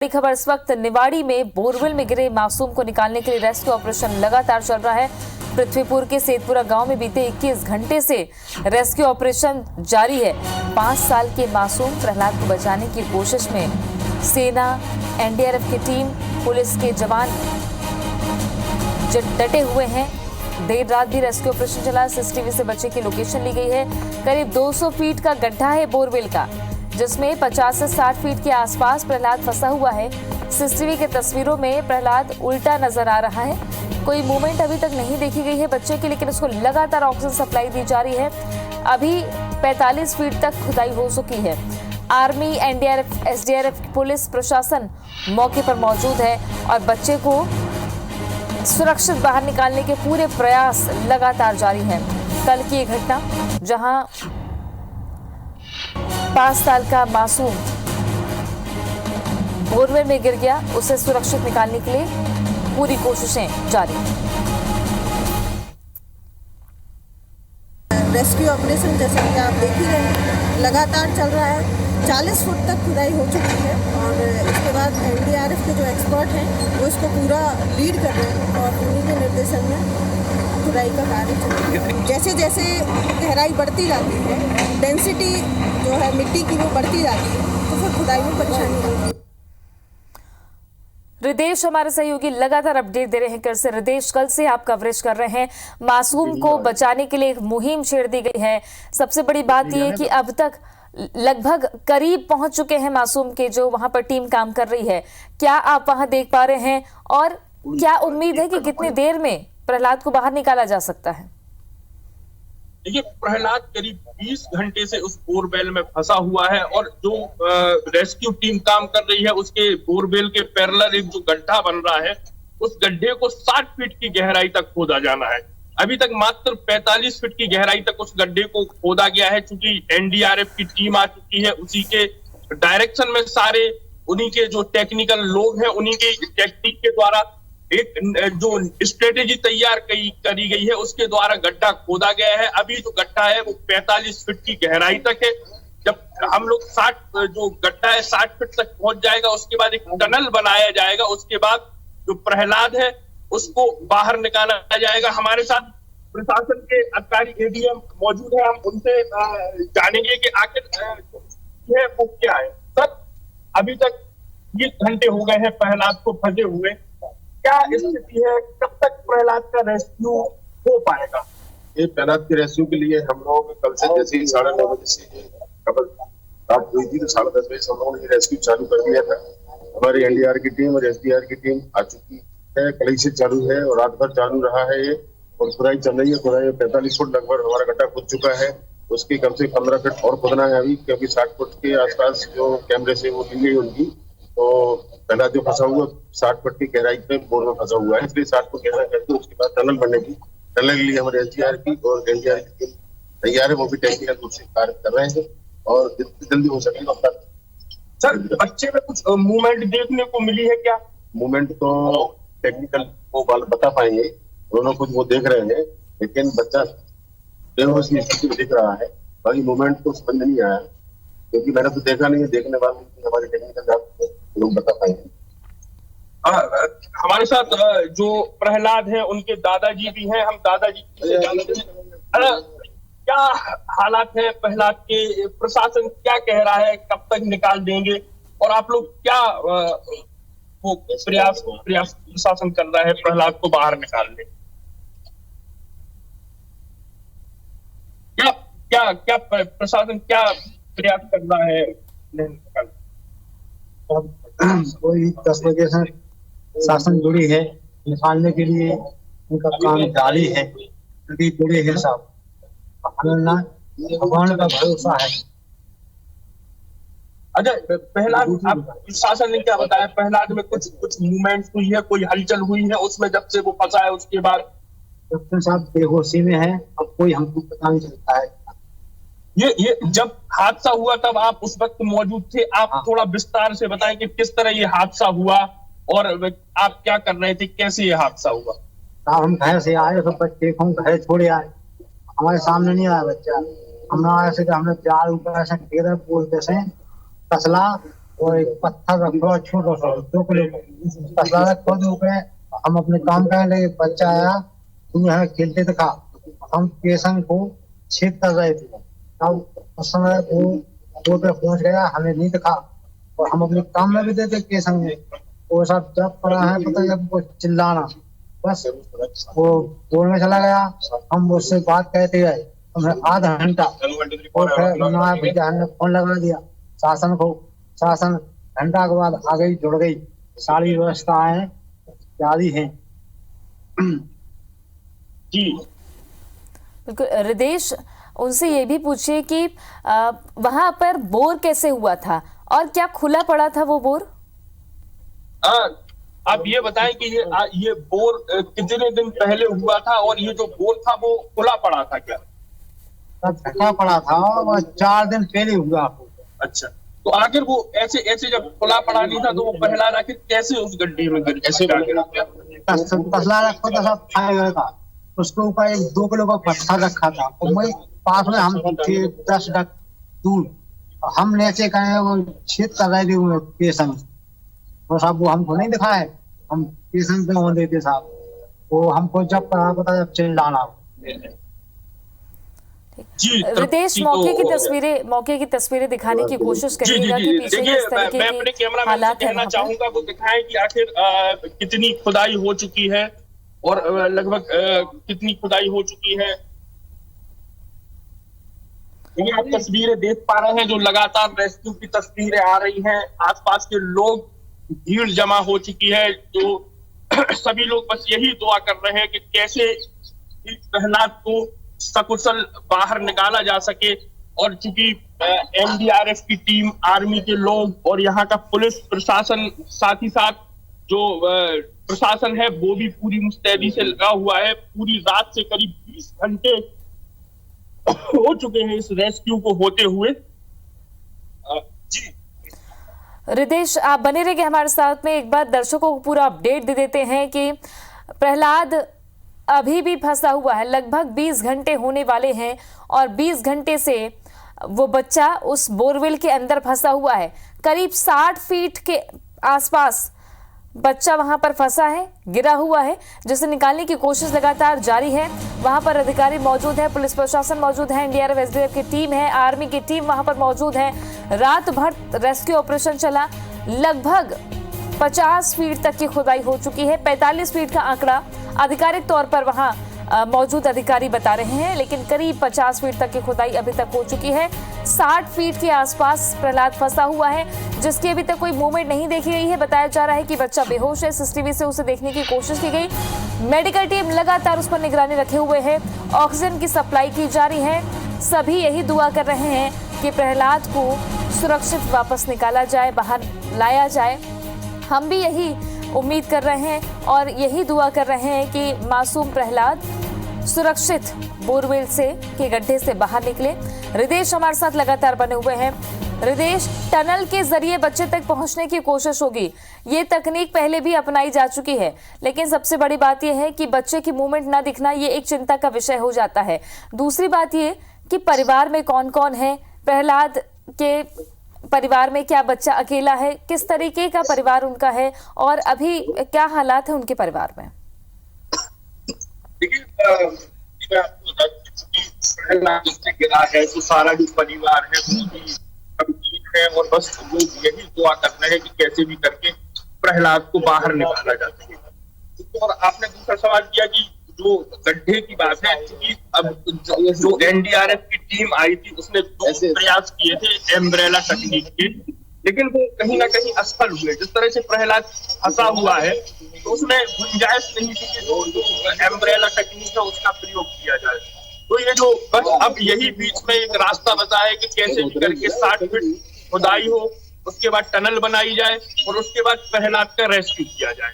बड़ी खबर इस वक्त निवाड़ी में बोरवेल में गिरे मासूम को निकालने के लिए रेस्क्यू ऑपरेशन लगातार चल रहा है। पृथ्वीपुर के सेतपुरा गांव में बीते 21 घंटे से रेस्क्यू ऑपरेशन जारी है। 5 साल के मासूम प्रहलाद को बचाने की कोशिश में सेना, एनडीआरएफ की टीम, पुलिस के जवान डटे हुए हैं। देर रात भी रेस्क्यू ऑपरेशन चला। सीसीटीवी से बच्चे की लोकेशन ली गई है। करीब 200 फीट का गड्ढा है बोरवेल का, जिसमें 50 से 60 फीट के आसपास प्रहलाद फंसा हुआ है। सीसीटीवी के तस्वीरों में प्रहलाद उल्टा नजर आ रहा है। कोई मूवमेंट अभी तक नहीं देखी गई है बच्चे की, लेकिन उसको लगातार ऑक्सीजन सप्लाई दी जा रही है। अभी 45 फीट तक खुदाई हो चुकी है। आर्मी, एनडीआरएफ, एसडीआरएफ, पुलिस प्रशासन मौके पर मौजूद है और बच्चे को सुरक्षित बाहर निकालने के पूरे प्रयास लगातार जारी हैं। कल की घटना जहां 5 साल का मासूम बोरवेल में गिर गया, उसे सुरक्षित निकालने के लिए पूरी कोशिशें जारी हैं। रेस्क्यू ऑपरेशन जैसा कि आप देख ही रहे हैं लगातार चल रहा है। 40 फुट तक खुदाई हो चुकी है और इसके बाद एनडीआरएफ के जो एक्सपर्ट हैं वो इसको पूरा लीड कर रहे हैं और उन्हीं के निर्देशन में खुदाई का कार्य चल रहा है। जैसे जैसे गहराई बढ़ती जाती है, डेंसिटी जो है मिट्टी की वो बढ़ती जाती है, तो फिर खुदाई में परेशानी होती है। रिदेश हमारे सहयोगी लगातार अपडेट दे रहे हैं। रिदेश, कल से आप कवरेज कर रहे हैं। मासूम को बचाने के लिए एक मुहिम छेड़ दी गई है। सबसे बड़ी बात यह है कि अब तक लगभग करीब पहुंच चुके हैं मासूम के, जो वहां पर टीम काम कर रही है। क्या आप वहां देख पा रहे हैं और क्या उम्मीद है कि कितनी देर में प्रहलाद को बाहर निकाला जा सकता है? देखिए, प्रहलाद करीब 20 घंटे से उस बोरवेल में फंसा हुआ है और जो रेस्क्यू टीम काम कर रही है उसके बोरवेल के पैरेलल एक जो गड्ढा बन रहा है, उस गड्ढे को 60 फीट की गहराई तक खोदा जाना है। अभी तक मात्र 45 फीट की गहराई तक उस गड्ढे को खोदा गया है। चूंकि एनडीआरएफ की टीम आ चुकी है, उसी के डायरेक्शन में सारे उन्हीं के जो टेक्निकल लोग हैं, उन्हीं के टेक्निक के द्वारा एक जो स्ट्रेटेजी तैयार करी गई है, उसके द्वारा गड्ढा खोदा गया है। अभी जो गड्ढा है वो 45 फीट की गहराई तक है। जब हम लोग 60 जो गड्ढा है 60 फीट तक पहुंच जाएगा, उसके बाद एक टनल बनाया जाएगा। उसके बाद जो प्रहलाद है उसको बाहर निकाला जाएगा। हमारे साथ प्रशासन के अधिकारी एडीएम मौजूद है, हम उनसे जानेंगे कि आखिर है वो क्या है। सर, अभी तक 20 घंटे हो गए हैं प्रहलाद को फंसे हुए, क्या स्थिति है? कब तक प्रहलाद का रेस्क्यू हो पाएगा? ये प्रहलाद के रेस्क्यू के लिए हम लोग कल से जैसे ही 9:30 बजे से खबर प्राप्त हुई थी तो 10:30 बजे से हम लोगों ने रेस्क्यू चालू कर दिया था। हमारी एनडीआर की टीम और एसडीआर की टीम आ चुकी है। कल से चालू है और रात भर चालू रहा है ये, और खुदाई चल रही है। खुदाई में 45 फुट लगभग हमारा गड्ढा खुद चुका है। उसकी कम से 15 फीट और खोदना है अभी, क्योंकि 60 फुट के आसपास जो कैमरे से वो ली गई उनकी, तो पहला जो फंसा हुआ 60 फुट की गहराई पे बोर में फंसा हुआ है, इसलिए 60 फुट गहरा करके उसके बाद टनल बनने की, टनल के लिए हमारे एसडीआर की और एनडीआर की टीम तैयार है। वो भी टेक्निकल रूप से कार्य कर रहे हैं और जितनी जल्दी हो सके तो। सर, बच्चे में कुछ मूवमेंट देखने को मिली है क्या? मूवमेंट तो टेक्निकल वो बता पाएंगे, दोनों कुछ वो देख रहे हैं, लेकिन बच्चा बेहोश की स्थिति में दिख रहा है। बाकी मूवमेंट तो समझ नहीं आया, क्योंकि मैंने तो देखा नहीं है। देखने वाले हमारे टेक्निकल लोग बता पाएंगे। हमारे साथ जो प्रहलाद है उनके दादाजी भी हैं, हम दादाजी क्या हालात है प्रहलाद के? प्रशासन क्या कह रहा है, कब तक निकाल देंगे? और आप लोग क्या वो प्रयास प्रशासन कर रहा है प्रहलाद को बाहर निकालने? क्या प्रशासन क्या प्रयास कर रहा है? कोई 10 बजे से शासन जुड़ी है, निकालने के लिए उनका काम जारी है। नदी जुड़े हैं सब, भगवान का भरोसा है। अच्छा, प्रहलाद, आप प्रशासन ने क्या बताया? प्रहलाद में कुछ मूवमेंट हुई है, कोई हलचल हुई है उसमें जब से वो फंसा है उसके बाद? डॉक्टर साहब बेहोशी में है, अब कोई हमको पता नहीं चलता है। ये जब हादसा हुआ तब आप उस वक्त मौजूद थे। आप थोड़ा विस्तार से बताएं कि किस तरह ये हादसा हुआ और आप क्या कर रहे थे, कैसे ये हादसा हुआ? हम घर से आए, सब बच्चे को घर छोड़े आए, हमारे सामने नहीं आया बच्चा। हमने आया से हमने जाल ऊपर से घेरा बोलते से तसला और एक पत्थर रखा छोटा सा 2 किलो तसला खोद पे हम अपने काम करने लगे। बच्चा आया, तू यहाँ खेलते दिखा। हम पेशेंट को छेद कर रहे थे, तब उस समय वो रोड पे पहुंच गया, हमें नहीं दिखा और हम अपने काम में भी देते पेशेंट में। वो सब जब पड़ा है पता जब वो चिल्लाना, बस वो बोलने चला गया। हम उससे बात कहते गए, हमें आधा घंटा और फिर भैया ने फोन लगा दिया शासन को। शासन घंटा के बाद आ गई, जुड़ गई। सारी व्यवस्थाएं जारी हैं। जी बिल्कुल रिदेश, उनसे ये भी पूछिए कि वहां पर बोर कैसे हुआ था और क्या खुला पड़ा था वो बोर? आप ये बताएं कि ये बोर कितने दिन पहले हुआ था और ये जो बोर था वो खुला पड़ा था क्या? ढका पड़ा था और 4 दिन पहले हुआ। अच्छा, तो आखिर वो ऐसे जब खुला पड़ा नहीं था तो वो प्रहलाद आखिर कैसे उस गड्ढे में गिर ऐसे तसला रखा था, सब खाया गया था। उसके ऊपर एक 2 किलो का पत्थर रखा था और वही पास में हम थे 10 ढक दूर। हम नीचे गए, वो छेद कर रहे थे पेशेंट। वो साहब वो हमको नहीं दिखाए, हम पेशेंट पे होने देते साहब। वो हमको जब पता जब चिल्लाना। रितेश, मौके की तस्वीरें दिखाने की कोशिश करिएगा कि पीछे किस तरीके मैं अपने कैमरामैन से कहना चाहूंगा वो दिखाएं कि आखिर कितनी खुदाई हो चुकी है और लगभग कितनी खुदाई हो चुकी है। ये आप तस्वीरें देख पा रहे हैं जो लगातार रेस्क्यू की तस्वीरें आ रही हैं। आसपास के लोग, भीड़ जमा हो चुकी है। जो सभी लोग बस यही दुआ कर रहे हैं कि कैसे इस प्रहलाद को सकुशल बाहर निकाला जा सके। और चूंकि एनडीआरएफ की टीम, आर्मी के लोग और यहाँ का पुलिस प्रशासन, साथ ही साथ जो प्रशासन है वो भी पूरी मुस्तैदी से लगा हुआ है। पूरी रात से करीब 20 घंटे हो चुके हैं इस रेस्क्यू को होते हुए। जी रितेश, आप बने रहिए हमारे साथ में। एक बार दर्शकों को पूरा अपडेट दे देते हैं कि प्रहलाद अभी भी फंसा हुआ है। लगभग 20 घंटे होने वाले हैं और 20 घंटे से वो बच्चा उस बोरवेल के अंदर फंसा हुआ है। करीब 60 फीट के आसपास बच्चा वहां पर फंसा है, गिरा हुआ है, जिसे निकालने की कोशिश लगातार जारी है। वहां पर अधिकारी मौजूद है, पुलिस प्रशासन मौजूद है, एनडीआरएफ एसडीआरएफ की टीम है, आर्मी की टीम वहां पर मौजूद है। रात भर रेस्क्यू ऑपरेशन चला। लगभग 50 फीट तक की खुदाई हो चुकी है। 45 फीट का आंकड़ा आधिकारिक तौर पर वहां मौजूद अधिकारी बता रहे हैं, लेकिन करीब 50 फीट तक की खुदाई अभी तक हो चुकी है। 60 फीट के आसपास प्रहलाद फंसा हुआ है, जिसकी अभी तक कोई मूवमेंट नहीं देखी गई है। बताया जा रहा है कि बच्चा बेहोश है। सीसीटीवी से उसे देखने की कोशिश की गई। मेडिकल टीम लगातार उस पर निगरानी रखे हुए है। ऑक्सीजन की सप्लाई की जा रही है। सभी यही दुआ कर रहे हैं कि प्रहलाद को सुरक्षित वापस निकाला जाए, बाहर लाया जाए। हम भी यही उम्मीद कर रहे हैं और यही दुआ कर रहे हैं कि मासूम प्रहलाद सुरक्षित बोरवेल से के गड्ढे से बाहर निकले। रितेश हमारे साथ लगातार बने हुए हैं। रितेश, टनल के जरिए बच्चे तक पहुंचने की कोशिश होगी। ये तकनीक पहले भी अपनाई जा चुकी है, लेकिन सबसे बड़ी बात यह है कि बच्चे की मूवमेंट ना दिखना ये एक चिंता का विषय हो जाता है। दूसरी बात ये कि परिवार में कौन कौन है, प्रहलाद के परिवार में क्या बच्चा अकेला है, किस तरीके का परिवार उनका है और अभी क्या हालात है उनके परिवार में? देखिए, गिरा है तो सारा जो परिवार है वो भी गमगीन है और बस लोग यही दुआ कर रहे हैं कि कैसे भी करके प्रहलाद को बाहर निकाला जा सके। और आपने दूसरा सवाल किया कि जो गड्ढे की बात है, क्योंकि अब जो एनडीआरएफ की टीम आई थी उसने 2 प्रयास किए थे एम्ब्रेला तकनीक के, लेकिन वो कहीं ना कहीं असफल हुए। जिस तरह से प्रहलाद फंसा हुआ है तो उसमें गुंजाइश नहीं थी कि जो एम्ब्रेला तकनीक है उसका प्रयोग किया जाए। तो ये जो बस अब यही बीच में एक रास्ता बचा है कि कैसे भी करके 60 फीट खुदाई हो, उसके बाद टनल बनाई जाए और उसके बाद प्रहलाद का रेस्क्यू किया जाए।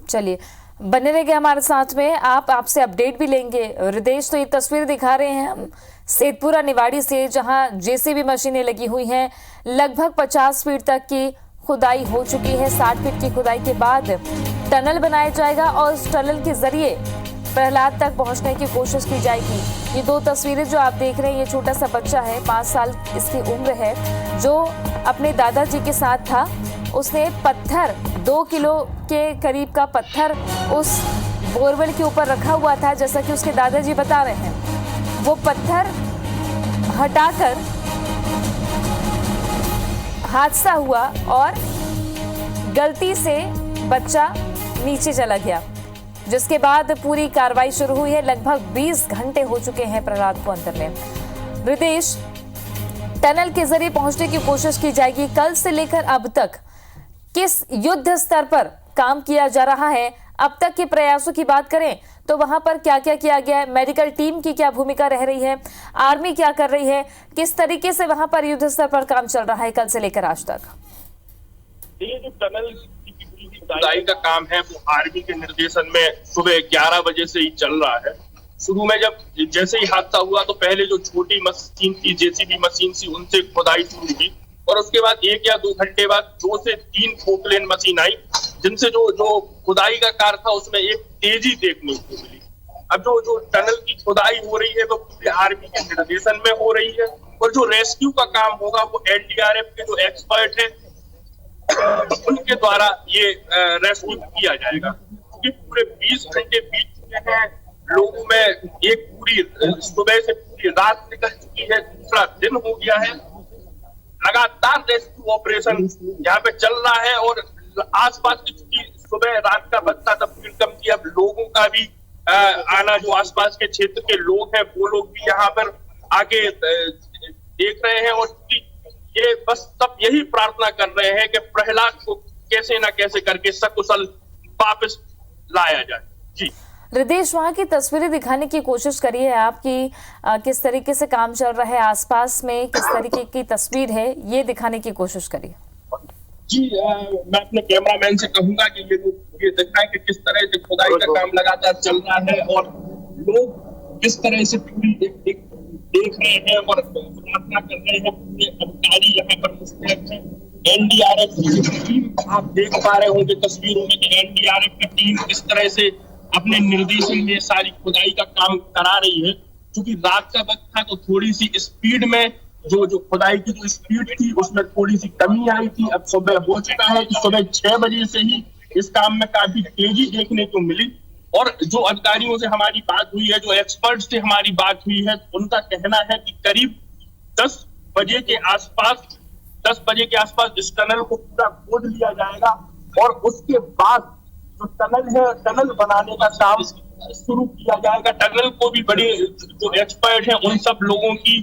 चलिए, बने रहिए हमारे साथ में। आपसे अपडेट भी लेंगे। रितेश, तो ये तस्वीर दिखा रहे हैं हम सेतपुरा निवाड़ी से, जहां जेसीबी मशीनें लगी हुई हैं। लगभग 50 फीट तक की खुदाई हो चुकी है। 60 फीट की खुदाई के बाद टनल बनाया जाएगा और उस टनल के जरिए प्रहलाद तक पहुंचने की कोशिश की जाएगी। ये दो तस्वीरें जो आप देख रहे हैं, ये छोटा सा बच्चा है, 5 साल इसकी उम्र है, जो अपने दादाजी के साथ था। उसने पत्थर 2 किलो के करीब का पत्थर उस बोरवेल के ऊपर रखा हुआ था, जैसा कि उसके दादाजी बता रहे हैं। वो पत्थर हटाकर हादसा हुआ और गलती से बच्चा नीचे चला गया, जिसके बाद पूरी कार्रवाई शुरू हुई है। लगभग 20 घंटे हो चुके हैं प्रहलाद को अंदर ले। रितेश, टनल के जरिए पहुंचने की कोशिश की जाएगी। कल से लेकर अब तक किस युद्ध स्तर पर काम किया जा रहा है? अब तक के प्रयासों की बात करें तो वहां पर क्या क्या किया गया है? मेडिकल टीम की क्या भूमिका रह रही है? आर्मी क्या कर रही है? किस तरीके से वहां पर युद्ध स्तर पर काम चल रहा है कल से लेकर आज तक? ये जो टनल की खुदाई का काम है वो आर्मी के निर्देशन में सुबह 11 बजे से ही चल रहा है। शुरू में जब जैसे ही हादसा हुआ तो पहले जो छोटी मशीन थी, जेसीबी मशीन थी, उनसे खुदाई शुरू हुई और उसके बाद 1 या 2 घंटे बाद 2 से 3 पोकलेन मशीन आई, जिनसे जो खुदाई का कार्य था उसमें एक तेजी देखने को मिली। अब जो टनल की खुदाई हो रही है वो पूरे आर्मी के निर्देशन में हो रही है और जो रेस्क्यू का काम होगा वो एनडीआरएफ के जो एक्सपर्ट है उनके द्वारा ये रेस्क्यू किया जाएगा। क्योंकि पूरे 20 घंटे बीत चुके हैं, लोगों में एक पूरी सुबह से पूरी रात निकल चुकी है, दूसरा दिन हो गया है। लगातार रेस्क्यू ऑपरेशन यहाँ पे चल रहा है और आसपास की सुबह रात का बच्चा तब भीड़ कम थी, अब लोगों का भी आना, जो आसपास के क्षेत्र के लोग हैं वो लोग भी यहाँ पर आके देख रहे हैं और ये बस सब यही प्रार्थना कर रहे हैं कि प्रहलाद को कैसे ना कैसे करके सकुशल वापस लाया जाए। जी रितेश, वहां की तस्वीरें दिखाने की कोशिश करिए आपकी, किस तरीके से काम चल रहा है आसपास में, किस तरीके की तस्वीर है, ये दिखाने की कोशिश करिए। जी मैं अपने कैमरामैन से कहूंगा कि ये दिखाएं कि किस तरह से खुदाई का काम लगातार चल रहा है और लोग किस तरह से पूरी देख रहे हैं और प्रार्थना कर रहे हैं। पूरे अधिकारी यहाँ पर मुस्तैद हैं। एनडीआरएफ की टीम आप देख पा रहे होंगे तस्वीरों में कि एनडीआरएफ की टीम किस तरह से अपने निर्देशन में सारी खुदाई का काम करा रही है। क्योंकि रात का वक्त था तो थोड़ी सी स्पीड में जो खुदाई की जो स्पीड थी उसमें थोड़ी सी कमी आई थी। अब सुबह हो चुका है कि सुबह 6 बजे से ही इस काम में काफी तेजी देखने को मिली और जो अधिकारियों से हमारी बात हुई है, जो एक्सपर्ट से हमारी बात हुई है, उनका कहना है कि करीब 10 बजे के आसपास इस टनल को पूरा खोद लिया जाएगा और उसके बाद जो टनल है, टनल बनाने का काम शुरू किया जाएगा। टनल को भी बड़े जो एक्सपर्ट हैं उन सब लोगों की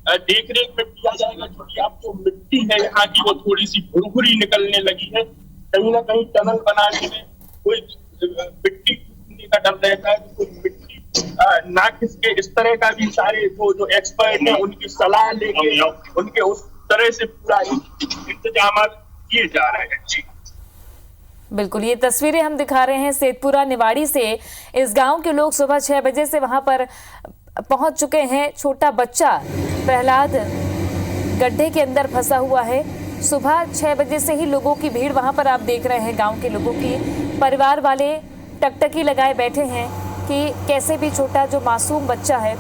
देख रेख में किया जाएगा। क्योंकि अब जो मिट्टी है यहाँ की वो थोड़ी सी भुरभुरी निकलने लगी है। कहीं ना कहीं टनल बनाने में कोई मिट्टी का डर रहता है, कोई मिट्टी ना खिसके, इस तरह का भी सारे जो एक्सपर्ट हैं उनकी सलाह लेके उनके उस तरह से पूरा इंतजाम किए जा रहे हैं। जी बिल्कुल, ये तस्वीरें हम दिखा रहे हैं सेतपुरा निवाड़ी से। इस गांव के लोग सुबह 6 बजे से वहां पर पहुंच चुके हैं। छोटा बच्चा प्रहलाद गड्ढे के अंदर फंसा हुआ है। सुबह 6 बजे से ही लोगों की भीड़ वहां पर आप देख रहे हैं। गांव के लोगों की, परिवार वाले टकटकी लगाए बैठे हैं कि कैसे भी छोटा जो मासूम बच्चा है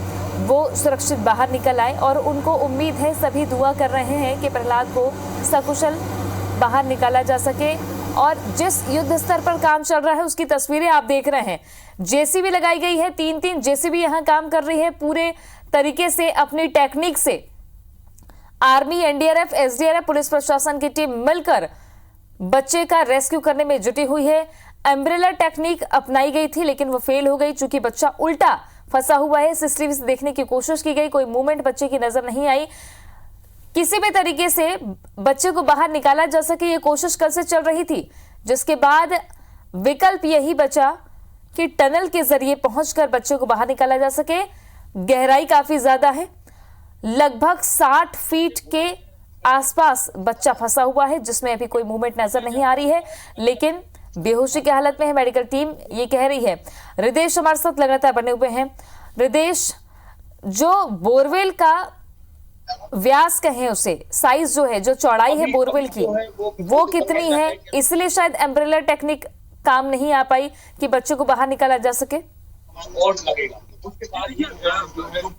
वो सुरक्षित बाहर निकल आए और उनको उम्मीद है, सभी दुआ कर रहे हैं कि प्रहलाद को सकुशल बाहर निकाला जा सके। और जिस युद्ध स्तर पर काम चल रहा है उसकी तस्वीरें आप देख रहे हैं। जेसीबी लगाई गई है, 3-3 जेसीबी यहां काम कर रही है पूरे तरीके से अपनी टेक्निक से। आर्मी, एनडीआरएफ, एसडीआरएफ, पुलिस प्रशासन की टीम मिलकर बच्चे का रेस्क्यू करने में जुटी हुई है। अम्ब्रेला टेक्निक अपनाई गई थी लेकिन वो फेल हो गई, चूंकि बच्चा उल्टा फंसा हुआ है। सीसीटीवी से देखने की कोशिश की गई, कोई मूवमेंट बच्चे की नजर नहीं आई। किसी भी तरीके से बच्चे को बाहर निकाला जा सके ये कोशिश कल से चल रही थी, जिसके बाद विकल्प यही बचा कि टनल के जरिए पहुंचकर बच्चे को बाहर निकाला जा सके। गहराई काफी ज्यादा है, लगभग 60 फीट के आसपास बच्चा फंसा हुआ है, जिसमें अभी कोई मूवमेंट नजर नहीं आ रही है, लेकिन बेहोशी की हालत में है। मेडिकल टीम ये कह रही है। रितेश हमारे साथ लगातार बने हुए हैं। रितेश, जो बोरवेल का व्यास कहें उसे, साइज जो है, जो चौड़ाई है बोरवेल की, वो कितनी है? इसलिए शायद एम्ब्रेला टेक्निक काम नहीं आ पाई कि बच्चे को बाहर निकाला जा सके। और लगेगा। उसके बाद ये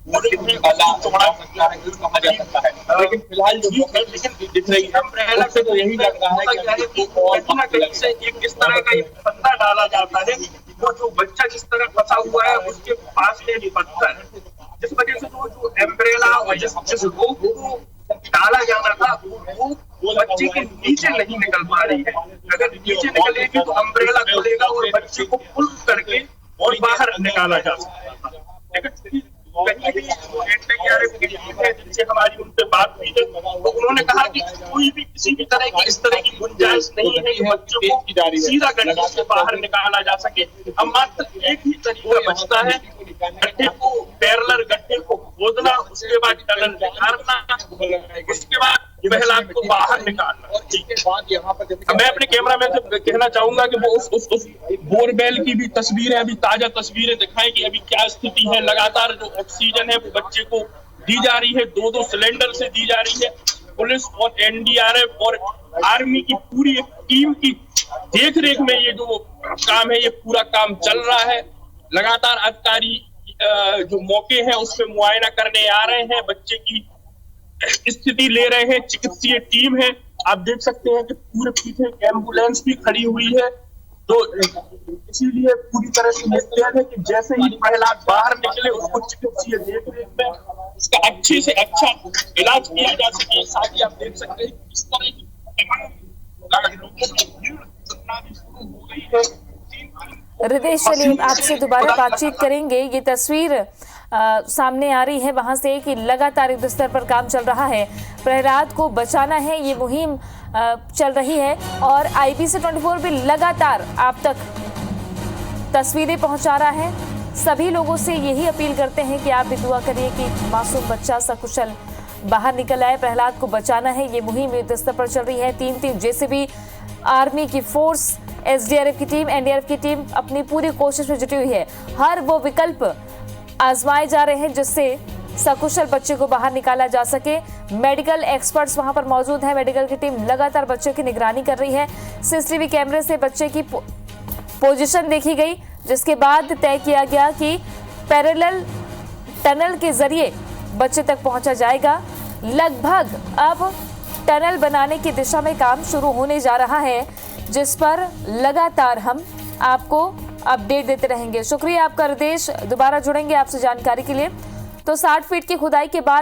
बोरिंग में अलार्म चौड़ा कहा जा सकता है, लेकिन फिलहाल जो दिख रही है अम्ब्रेला से तो यही लग रहा है कि कहीं ना कहीं से एक इस तरह का एक फंदा डाला जाता है, वो जो बच्चा जिस तरह फंसा हुआ है उसके पास में भी पत्थर है, जिस वजह से जो एम्ब्रेला और जिस रोप को डाला जाना था वो बच्चे के नीचे नहीं निकल पा रही है। अगर नीचे निकलेगी तो अम्ब्रेला खुलेगा और बच्चे को पुल करके और बाहर निकाला जा सकता था। लेकिन कहीं भी एनडीआरएफ की टीम है जिनसे हमारी उनसे बात हुई है तो उन्होंने कहा कि कोई भी किसी भी तरह की इस तरह की गुंजाइश नहीं है कि बच्चों को सीधा गड्ढे से बाहर निकाला जा सके। अब मात्र एक ही तरीका बचता है, गड्ढे को पैरेलल गड्ढे को खोदना, उसके बाद टनल निकालना, उसके बाद प्रहलाद को बाहर निकालना। मैं अपने कैमरामैन से कहना चाहूंगा कि वो उस बोरवेल की भी तस्वीरें, अभी ताजा तस्वीरें दिखाएं कि अभी क्या स्थिति है। लगातार जो ऑक्सीजन है वो बच्चे को दी जा रही है, 2-2 सिलेंडर से दी जा रही है। पुलिस और एनडीआरएफ और आर्मी की पूरी एक टीम की देख रेख में ये जो काम है ये पूरा काम चल रहा है। लगातार अधिकारी जो मौके हैं उस पर मुआयना करने आ रहे हैं, बच्चे की स्थिति ले रहे हैं, चिकित्सीय टीम है। आप देख सकते हैं कि पूरे पीछे एम्बुलेंस भी खड़ी हुई है, तो इसीलिए पूरी तरह से मुस्तैद है कि जैसे ही प्रहलाद बाहर निकले उसको चिकित्सीय देखरेख में उसका अच्छे से अच्छा इलाज किया जा सके। साथ ही आप देख सकते हैं कि इस तरह की लोगों की भीड़ जुटना भी शुरू हो गई है। रितेश, चलिए आपसे दोबारा बातचीत करेंगे। ये तस्वीर सामने आ रही है वहां से कि लगातार युद्ध स्तर पर काम चल रहा है, प्रहलाद को बचाना है, ये मुहिम चल रही है और IBC 24 भी लगातार आप तक तस्वीरें पहुंचा रहा है। सभी लोगों से यही अपील करते हैं कि आप भी दुआ करिए कि मासूम बच्चा सकुशल बाहर निकल आए। प्रहलाद को बचाना है, ये मुहिम युद्ध स्तर पर चल रही है। 3 JCB, आर्मी की फोर्स, SDRF की टीम, NDRF की टीम अपनी पूरी कोशिश में जुटी हुई है। हर वो विकल्प आजमाए जा रहे हैं जिससे सकुशल बच्चे को बाहर निकाला जा सके। मेडिकल एक्सपर्ट्स वहां पर मौजूद हैं, मेडिकल की टीम लगातार बच्चे की निगरानी कर रही है। CCTV कैमरे से बच्चे की पोजीशन देखी गई, जिसके बाद तय किया गया कि पैरेलल टनल के जरिए बच्चे तक पहुंचा जाएगा। लगभग अब टनल बनाने की दिशा में काम शुरू होने जा रहा है, जिस पर लगातार हम आपको अपडेट देते रहेंगे। शुक्रिया आपका रितेश, दोबारा जुड़ेंगे आपसे जानकारी के लिए। तो 60 फीट की खुदाई के बाद